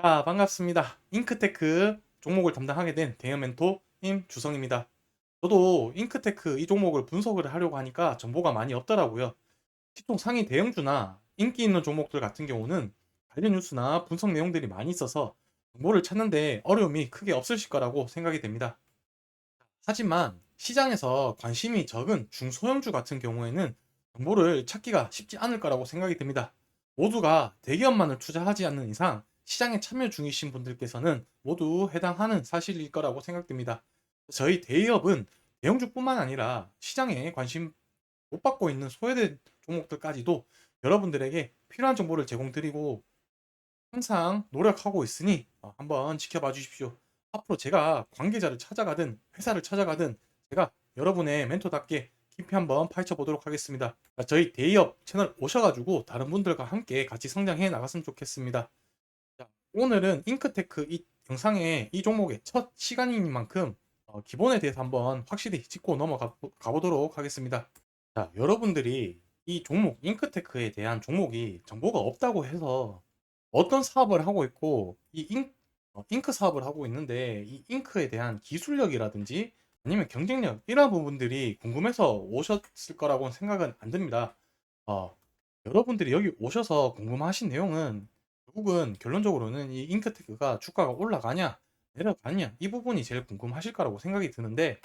자, 반갑습니다. 잉크테크 종목을 담당하게 된 대형 멘토 임주성입니다. 저도 잉크테크 이 종목을 분석을 하려고 하니까 정보가 많이 없더라고요. 시총 상위 대형주나 인기 있는 종목들 같은 경우는 관련 뉴스나 분석 내용들이 많이 있어서 정보를 찾는데 어려움이 크게 없으실 거라고 생각이 됩니다. 하지만 시장에서 관심이 적은 중소형주 같은 경우에는 정보를 찾기가 쉽지 않을 거라고 생각이 듭니다. 모두가 대기업만을 투자하지 않는 이상 시장에 참여 중이신 분들께서는 모두 해당하는 사실일 거라고 생각됩니다. 저희 대기업은 대형주뿐만 아니라 시장에 관심 못 받고 있는 소외된 종목들까지도 여러분들에게 필요한 정보를 제공드리고 항상 노력하고 있으니 한번 지켜봐 주십시오. 앞으로 제가 관계자를 찾아가든 회사를 찾아가든 제가 여러분의 멘토답게 깊이 한번 파헤쳐 보도록 하겠습니다. 저희 대기업 채널 오셔가지고 다른 분들과 함께 같이 성장해 나갔으면 좋겠습니다. 자, 오늘은 잉크테크 이 영상의 이 종목의 첫 시간이니만큼 기본에 대해서 한번 확실히 짚고 넘어가 보도록 하겠습니다. 자, 여러분들이 이 종목 잉크테크에 대한 종목이 정보가 없다고 해서 어떤 사업을 하고 있고 잉크 사업을 하고 있는데 이 잉크에 대한 기술력이라든지 아니면 경쟁력 이런 부분들이 궁금해서 오셨을 거라고는 생각은 안 듭니다. 어, 여러분들이 여기 오셔서 궁금하신 내용은 결국은 결론적으로는 이 잉크테크가 주가가 올라가냐 내려가냐 이 부분이 제일 궁금하실 거라고 생각이 드는데,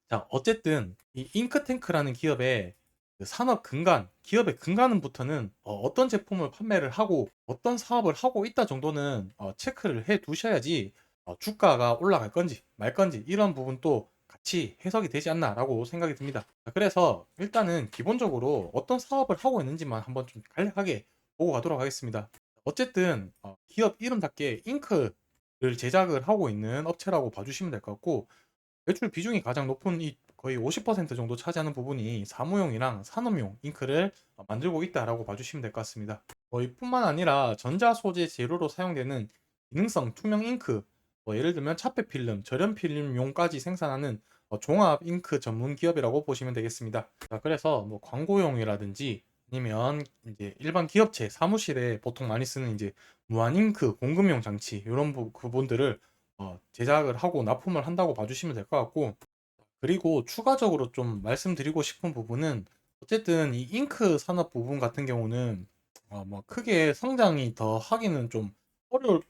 자, 어쨌든 이 잉크탱크라는 기업의 그 산업 근간, 기업의 근간부터는 떤 제품을 판매를 하고 어떤 사업을 하고 있다 정도는 체크를 해 두셔야지 주가가 올라갈 건지 말 건지 이런 부분도 같이 해석이 되지 않나라고 생각이 듭니다. 자, 그래서 일단은 기본적으로 어떤 사업을 하고 있는지만 한번 좀 간략하게 보고 가도록 하겠습니다. 어쨌든 기업 이름답게 잉크를 제작을 하고 있는 업체라고 봐주시면 될 것 같고, 매출 비중이 가장 높은 이 거의 50% 정도 차지하는 부분이 사무용이랑 산업용 잉크를 만들고 있다라고 봐주시면 될 것 같습니다. 뿐만 아니라 전자 소재 재료로 사용되는 기능성 투명 잉크, 예를 들면 차폐 필름, 절연 필름용까지 생산하는 종합 잉크 전문 기업이라고 보시면 되겠습니다. 자, 그래서 뭐 광고용이라든지 아니면 이제 일반 기업체 사무실에 보통 많이 쓰는 이제 무한 잉크 공급용 장치 이런 부분들을 제작을 하고 납품을 한다고 봐주시면 될 것 같고, 그리고 추가적으로 좀 말씀드리고 싶은 부분은 어쨌든 이 잉크 산업 부분 같은 경우는 뭐 크게 성장이 더 하기는 좀 어려울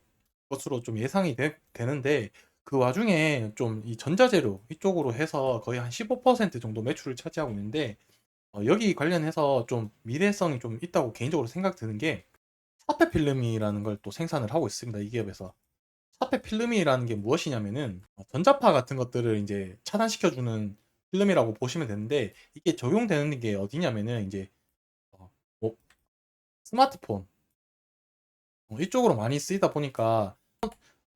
것으로 좀 예상이 되는데, 그 와중에 좀 이 전자재료 이쪽으로 해서 거의 한 15% 정도 매출을 차지하고 있는데, 여기 관련해서 좀 미래성이 좀 있다고 개인적으로 생각 드는 게 사페 필름이라는 걸 또 생산을 하고 있습니다. 이 기업에서. 사페 필름이라는 게 무엇이냐면은 전자파 같은 것들을 이제 차단시켜주는 필름이라고 보시면 되는데, 이게 적용되는 게 어디냐면은 이제 뭐 스마트폰 이쪽으로 많이 쓰이다 보니까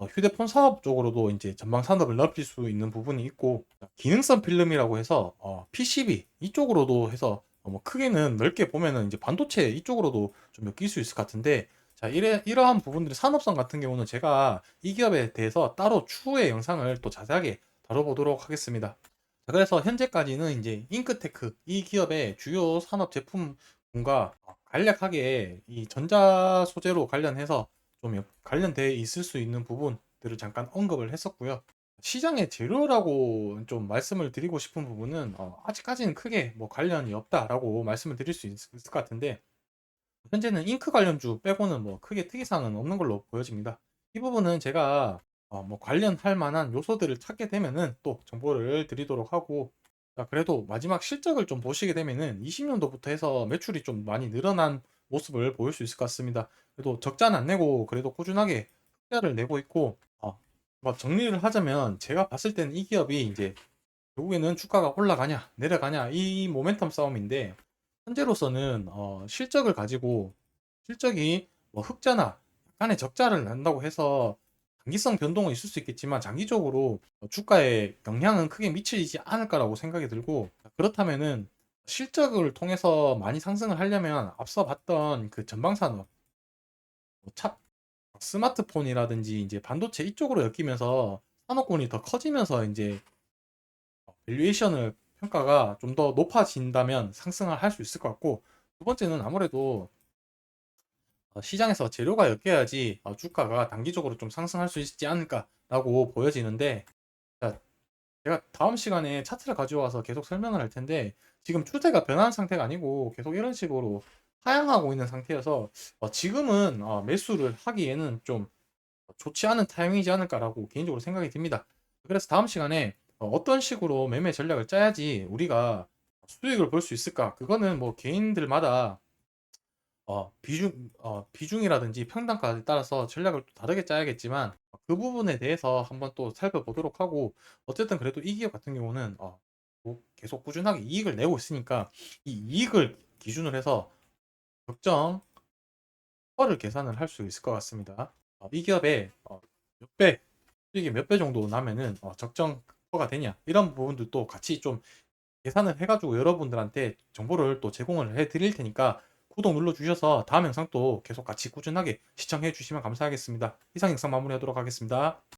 휴대폰 산업 쪽으로도 이제 전방 산업을 넓힐 수 있는 부분이 있고, 기능성 필름이라고 해서 PCB 이쪽으로도 해서 뭐 크게는 넓게 보면은 이제 반도체 이쪽으로도 좀 엮일 수 있을 것 같은데, 자, 이러한 부분들의 산업성 같은 경우는 제가 이 기업에 대해서 따로 추후에 영상을 또 자세하게 다뤄보도록 하겠습니다. 자, 그래서 현재까지는 이제 잉크테크 이 기업의 주요 산업 제품군과 간략하게 이 전자 소재로 관련해서 좀 관련돼 있을 수 있는 부분들을 잠깐 언급을 했었고요. 시장의 재료라고 좀 말씀을 드리고 싶은 부분은 아직까지는 크게 뭐 관련이 없다라고 말씀을 드릴 수 있을 것 같은데, 현재는 잉크 관련주 빼고는 뭐 크게 특이사항은 없는 걸로 보여집니다. 이 부분은 제가 뭐 관련할 만한 요소들을 찾게 되면은 또 정보를 드리도록 하고, 자, 그래도 마지막 실적을 좀 보시게 되면은 20년도부터 해서 매출이 좀 많이 늘어난 모습을 보일 수 있을 것 같습니다. 그래도 적자는 안 내고 그래도 꾸준하게 흑자를 내고 있고, 뭐 정리를 하자면 제가 봤을 때는 이 기업이 이제 결국에는 주가가 올라가냐 내려가냐 이 모멘텀 싸움인데, 현재로서는 실적을 가지고 실적이 뭐 흑자나 약간의 적자를 난다고 해서 단기성 변동은 있을 수 있겠지만 장기적으로 주가에 영향은 크게 미치지 않을 거라고 생각이 들고, 그렇다면은 실적을 통해서 많이 상승을 하려면 앞서 봤던 그 전방산업, 뭐 스마트폰이라든지 이제 반도체 이쪽으로 엮이면서 산업군이 더 커지면서 이제 밸류에이션을 평가가 좀 더 높아진다면 상승을 할 수 있을 것 같고, 두 번째는 아무래도 시장에서 재료가 엮여야지 주가가 단기적으로 좀 상승할 수 있지 않을까라고 보여지는데, 자, 제가 다음 시간에 차트를 가져와서 계속 설명을 할 텐데, 지금 추세가 변하는 상태가 아니고 계속 이런 식으로 하향하고 있는 상태여서 지금은 매수를 하기에는 좀 좋지 않은 타이밍이지 않을까라고 개인적으로 생각이 듭니다. 그래서 다음 시간에 어떤 식으로 매매 전략을 짜야지 우리가 수익을 볼 수 있을까? 그거는 뭐 개인들마다 비중이라든지 평단가에 따라서 전략을 또 다르게 짜야겠지만, 그 부분에 대해서 한번 또 살펴보도록 하고, 어쨌든 그래도 이 기업 같은 경우는 뭐 계속 꾸준하게 이익을 내고 있으니까 이 이익을 기준으로 해서 적정 퍼를 계산을 할 수 있을 것 같습니다. 이 기업에 몇 배, 수익이 몇 배 정도 나면은 적정 퍼가 되냐, 이런 부분들도 같이 좀 계산을 해가지고 여러분들한테 정보를 또 제공을 해 드릴 테니까 구독 눌러주셔서 다음 영상도 계속 같이 꾸준하게 시청해 주시면 감사하겠습니다. 이상 영상 마무리하도록 하겠습니다.